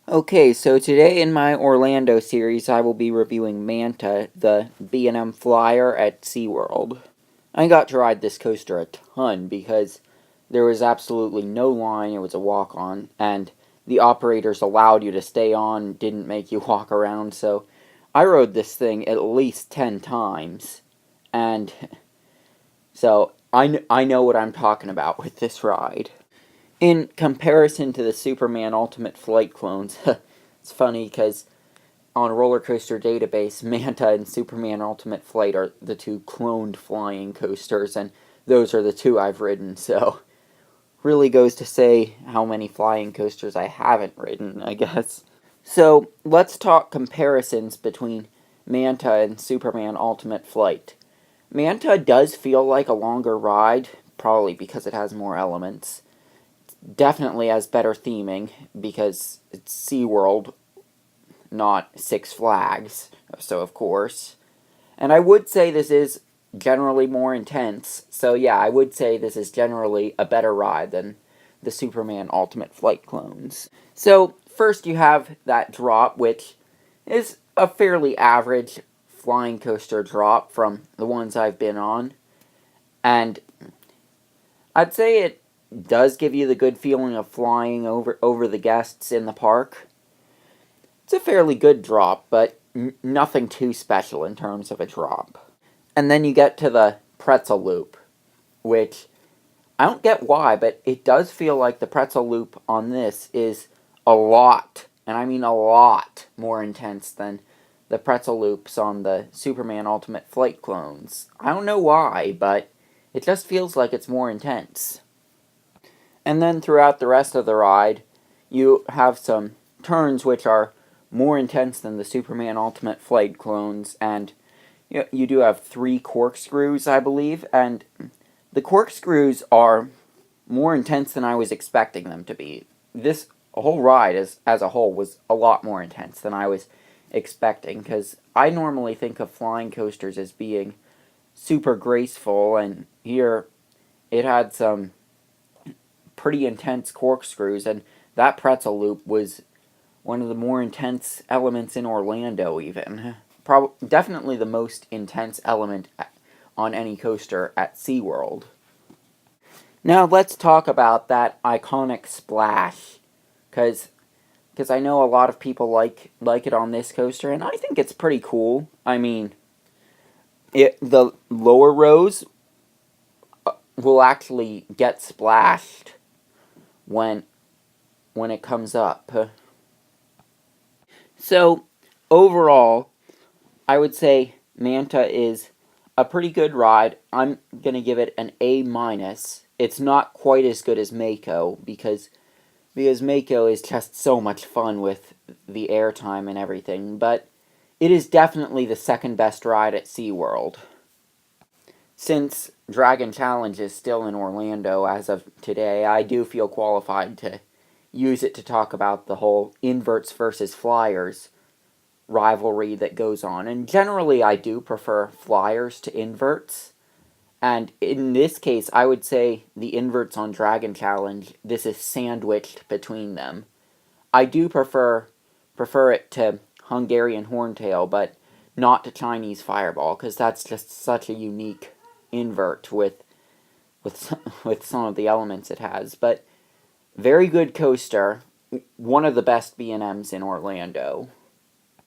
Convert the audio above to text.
Okay, so today in my Orlando series, I will be reviewing Manta, the B&M Flyer at SeaWorld. I got to ride this coaster a ton because there was absolutely no line, it was a walk-on, and the operators allowed you to stay on, didn't make you walk around, so I rode this thing at least 10 times, and so I know what I'm talking about with this ride. In comparison to the Superman Ultimate Flight clones, it's funny because on Roller Coaster Database, Manta and Superman Ultimate Flight are the two cloned flying coasters, and those are the two I've ridden, so really goes to say how many flying coasters I haven't ridden, I guess. So let's talk comparisons between Manta and Superman Ultimate Flight. Manta does feel like a longer ride, probably because it has more elements. Definitely has better theming because it's SeaWorld, not Six Flags, so of course. And I would say this is generally more intense, so yeah, I would say this is generally a better ride than the Superman Ultimate Flight clones. So, first you have that drop, which is a fairly average flying coaster drop from the ones I've been on. And I'd say it does give you the good feeling of flying over the guests in the park. It's a fairly good drop, but nothing too special in terms of a drop. And then you get to the pretzel loop, which I don't get why, but it does feel like the pretzel loop on this is a lot, and I mean a lot, more intense than the pretzel loops on the Superman Ultimate Flight clones. I don't know why, but it just feels like it's more intense. And then throughout the rest of the ride, you have some turns which are more intense than the Superman Ultimate Flight clones, and you do have 3 corkscrews, I believe, and the corkscrews are more intense than I was expecting them to be. This whole ride as a whole was a lot more intense than I was expecting, because I normally think of flying coasters as being super graceful, and here it had some pretty intense corkscrews, and that pretzel loop was one of the more intense elements in Orlando, even. Definitely the most intense element on any coaster at SeaWorld. Now let's talk about that iconic splash, because I know a lot of people like it on this coaster, and I think it's pretty cool. I mean, the lower rows will actually get splashed when it comes up. So, overall, I would say Manta is a pretty good ride. I'm going to give it an A minus. It's not quite as good as Mako because Mako is just so much fun with the airtime and everything, but it is definitely the second best ride at SeaWorld. Since Dragon Challenge is still in Orlando as of today, I do feel qualified to use it to talk about the whole inverts versus flyers rivalry that goes on. And generally, I do prefer flyers to inverts. And in this case, I would say the inverts on Dragon Challenge, this is sandwiched between them. I do prefer it to Hungarian Horntail, but not to Chinese Fireball, because that's just such a unique invert with some of the elements it has. But very good coaster, one of the best B&Ms in Orlando.